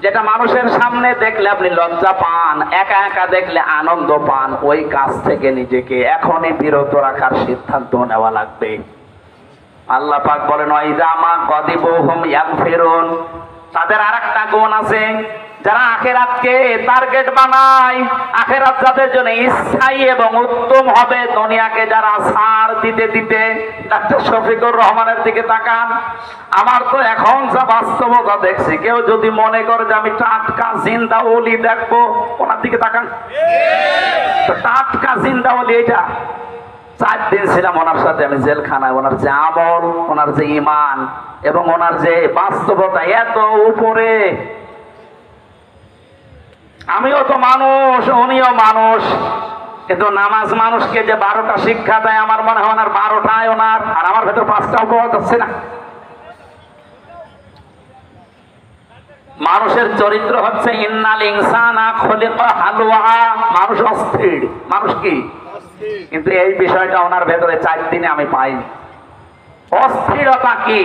যেটা মানুষের সামনে দেখলে আপনি লজ্জা পান, একা একা দেখলে আনন্দ পান, ওই কাজ থেকে নিজেকে এখনই বিরত রাখার সিদ্ধান্ত নেওয়া লাগবে। আল্লাহ পাক বলেন ওয়াইদা মা গদিবুহুম ইয়াগফিরুন, তাদের আরেকটা গুণ আছে, যারা আখিরাতকে টার্গেট বানায়, আখিরাত যাদের জন্য স্থায়ী এবং উত্তম হবে, দুনিয়াকে যারা ছাড় দিতে দিতে, ডাক্তার শফিকুর রহমানের দিকে তাকান। আমার তো এখন যা বাস্তবতা দেখছি, কেউ যদি মনে করে যে আমি টাটকা জিন্দা ওলি দেখবো, ওনার দিকে তাকান। তো টাটকা জিন্দা ওলি এটা 4 দিন ছিলাম ওনার সাথে আমি জেলখানায়। ওনার যে আমল, ওনার যে ঈমান এবং ওনার যে বাস্তবতা এত উপরে। আমিও তো মানুষ, উনিও মানুষ, কিন্তু নামাজ মানুষকে যে 12টা শিক্ষা দেয়, আমার মনে হয় ওনার 12টায় ওনার, আর আমার ভেতর 5টাও পাওয়া যাচ্ছে না। মানুষের চরিত্র হচ্ছে ইন্নাল ইনসানা খুলিকা হালুয়া, মানুষ অস্থির, মানুষ কি, কিন্তু এই বিষয়টা ওনার ভেতরে 4 দিনে আমি পাইনি। অস্থিরতা কি,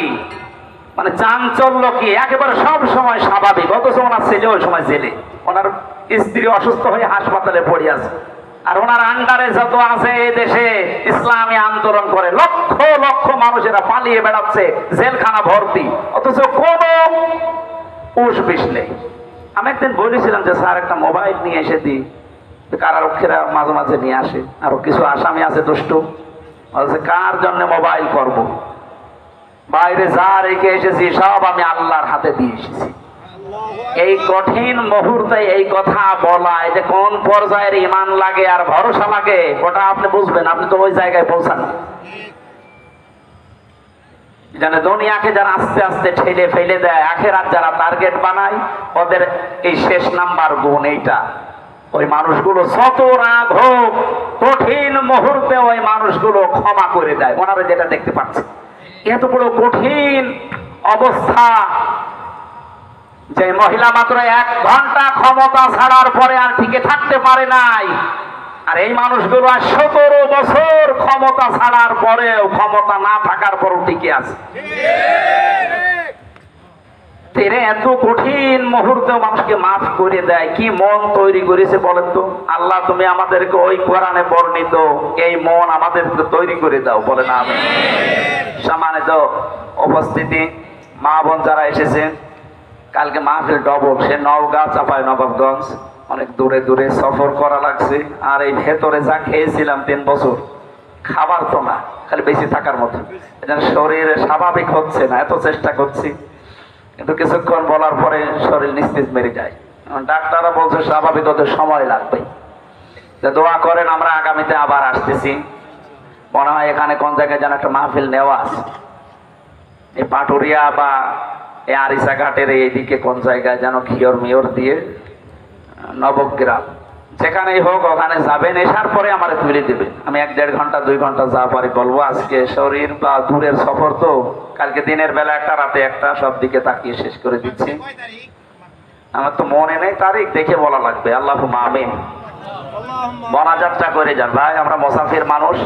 মানে চাঞ্চল্য কি, একেবারে সব সময় স্বাভাবিক, অথচ ওনার ছেলে ওই সময় জেলে, ওনার স্ত্রী অসুস্থ হয়ে হাসপাতালে পড়ে আছে, আর ওনার আন্ডারে যত আছে এই দেশে ইসলামী আন্দোলন করে লক্ষ লক্ষ মানুষেরা পালিয়ে বেড়াচ্ছে, জেলখানা ভর্তি, অথচ কোনো উস বিষ নেই। আমি একদিন বলেছিলাম যে স্যার একটা মোবাইল নিয়ে এসে দিই, কারারক্ষীরা মাঝে মাঝে নিয়ে আসে, আরো কিছু আসামি আছে দুষ্টু, বলছে কার জন্য মোবাইল করব, বাইরে যা রেখে এসেছি সব আমি আল্লাহর হাতে দিয়ে এসেছি। এই কঠিন মুহূর্তে এই কথা বলা, যে কোন পর্যায়ের ঈমান লাগে আর ভরসা লাগে, ওটা আপনি বুঝবেন, আপনি তো ওই জায়গায় পৌঁছান। জানে দুনিয়াকে যারা আস্তে আস্তে ঠেলে ফেলে দেয়, আখিরাত যারা টার্গেট বানায়, ওদের এই শেষ নাম্বার গুণ এইটা। ওই মানুষগুলো যত রাগ হোক, কঠিন মুহূর্তে ওই মানুষগুলো ক্ষমা করে দেয়। ওনারা যেটা দেখতে পাচ্ছে, এত বড় কঠিন অবস্থা, যে মহিলা মাত্র 1 ঘন্টা ক্ষমতা ছাড়ার পরে আর টিকে থাকতে পারে নাই, আর এই মানুষগুলো 17 বছর ক্ষমতা ছাড়ার পরেও, ক্ষমতা না থাকার পরও টিকে আছে। তেরে এত কঠিন মুহূর্তে মানুষকে মাফ করে দেয়, কি মন তৈরি করেছে বলেন তো? আল্লাহ তুমি আমাদেরকে ওই কোরআনে বর্ণিত এই মন আমাদেরকে তৈরি করে দাও, বলেন আমিন। সম্মানিত উপস্থিতি, মা বোন যারা এসেছেন, কালকে মাহফিল ডবল, সে নওগাঁ, চাঁপাই নবাবগঞ্জ, অনেক দূরে দূরে সফর করা লাগছে। আর এই ভেতরে যা খেয়েছিলাম 3 বছর, খাবার তো না, খালি বেশি থাকার মতো, শরীরে স্বাভাবিক হচ্ছে না, এত চেষ্টা করছি, কিন্তু কিছুক্ষণ বলার পরে শরীর নিস্তেজ মেরে যায়। ডাক্তাররা বলছে স্বাভাবিক হতে সময় লাগবে। দোয়া করেন, আমরা আগামীতে আবার আসতেছি। মনে হয় এখানে কোন জায়গায় যেন একটা মাহফিল নেওয়া আছে, এই পাটুরিয়া বা এই আরিসা ঘাটের এইদিকে কোন জায়গায় যেন খিয়র মিয়র দিয়ে নবগ্রাম, যেখানেই হোক ওখানে যাবেন, এসার পরে আমার তুলে দেবেন। আমি 1-1.5 ঘন্টা 2 ঘন্টা যা পারি বলবো। আজকে শরীর বা দূরের সফর তো, কালকে দিনের বেলা একটা, রাতে একটা, সব দিকে তাকিয়ে শেষ করে দিচ্ছি। আমার তো মনে নেই তারিখ, দেখে বলা লাগবে। আল্লাহুম্মা আমিন। মোনাজাতটা করে যান ভাই, আমরা মুসাফির মানুষ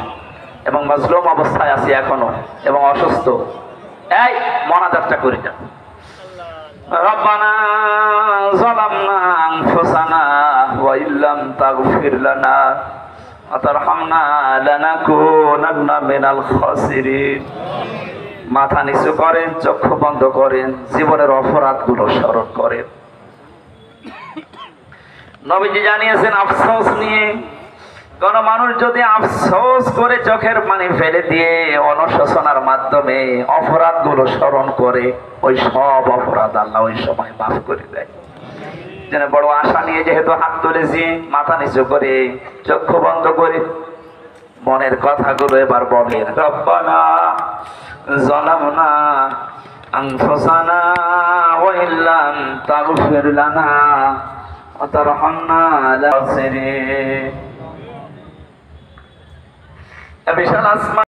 এবং মাজলুম অবস্থায় আছি এখনো এবং অসুস্থ। এই মোনাজাতটা করে যান। রব্বানা যালামনা আনফুসানা ওয়া ইল্লাম তাগফির লানা ওয়া তারহামনা লানাকুনান্না মিনাল খাসিরিন। মাথা নিচু করেন, চক্ষু বন্ধ করেন, জীবনের অপরাধগুলো স্মরণ করেন। নবীজি জানিয়েছেন আফসোস নিয়ে, কোন মানুষ যদি আফসোস করে চোখের পানি ফেলে দিয়ে অনুশোচনার মাধ্যমে অপরাধগুলো স্মরণ করে, ওই সব অপরাধ আল্লাহ ওই সময় মাফ করে দেয়। যেন বড় আশা নিয়ে যেহেতু হাত তুলেছি, মাথা নিচু করে চক্ষু বন্ধ করে মনের কথাগুলো এবার বলেন। রব্বানা যালামনা আনফুসানা ওয়া ইল্লাম তাগফির লানা ওয়া তারহামনা লানাকুনান্না। বিশাল আসমান